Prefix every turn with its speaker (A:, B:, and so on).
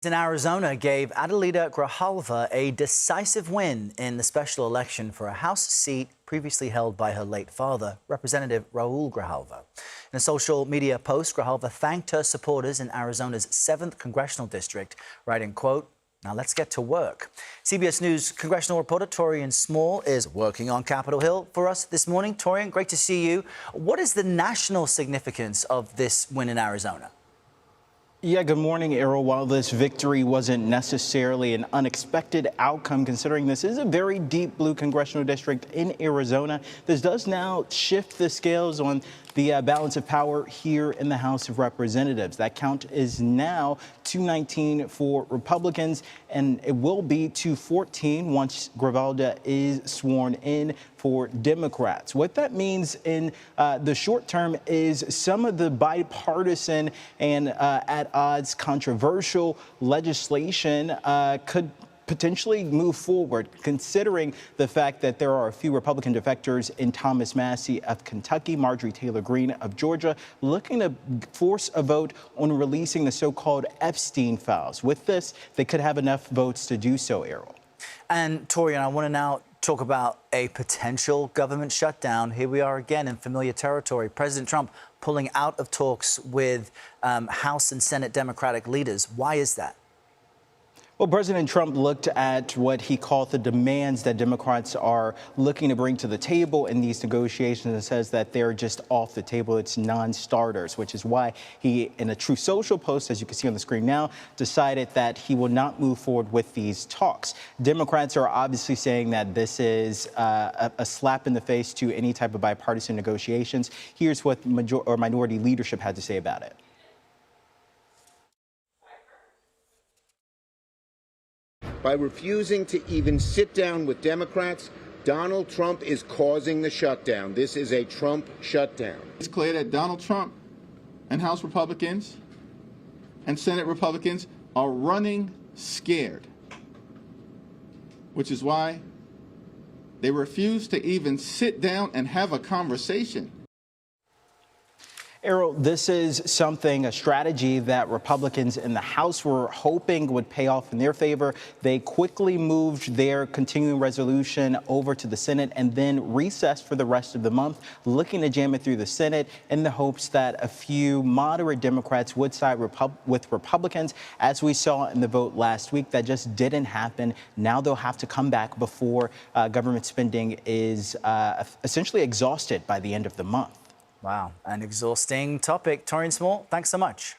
A: In Arizona gave Adelita Grijalva a decisive win in the special election for a House seat previously held by her late father, Representative Raul Grijalva. In a social media post, Grijalva thanked her supporters in Arizona's 7th Congressional District, writing, quote, "Now let's get to work." CBS News congressional reporter Taurean Small is working on Capitol Hill for us this morning. Taurean, great to see you. What is the national significance of this win in Arizona?
B: Yeah, good morning, Errol. While this victory wasn't necessarily an unexpected outcome, considering this is a very deep blue congressional district in Arizona, this does now shift the scales on the balance of power here in the House of Representatives. That count is now 219 for Republicans, and it will be 214 once Grijalva is sworn in for Democrats. What that means in the short term is some of the bipartisan and at odds controversial legislation could potentially move forward, considering the fact that there are a few Republican defectors in Thomas Massie of Kentucky, Marjorie Taylor Greene of Georgia, looking to force a vote on releasing the so-called Epstein files. With this, they could have enough votes to do so, Errol.
A: And Taurean, I want to now talk about a potential government shutdown. Here we are again in familiar territory. President Trump pulling out of talks with House and Senate Democratic leaders. Why is that?
B: Well, President Trump looked at what he called the demands that Democrats are looking to bring to the table in these negotiations and says that they're just off the table. It's non-starters, which is why he, in a True Social post, as you can see on the screen now, decided that he will not move forward with these talks. Democrats are obviously saying that this is a slap in the face to any type of bipartisan negotiations. Here's what minority leadership had to say about it.
C: By refusing to even sit down with Democrats, Donald Trump is causing the shutdown. This is a Trump shutdown.
D: It's clear that Donald Trump and House Republicans and Senate Republicans are running scared, which is why they refuse to even sit down and have a conversation.
B: Errol, this is a strategy that Republicans in the House were hoping would pay off in their favor. They quickly moved their continuing resolution over to the Senate and then recessed for the rest of the month, looking to jam it through the Senate in the hopes that a few moderate Democrats would side with Republicans, as we saw in the vote last week. That just didn't happen. Now they'll have to come back before government spending is essentially exhausted by the end of the month.
A: Wow, an exhausting topic. Taurean Small, thanks so much.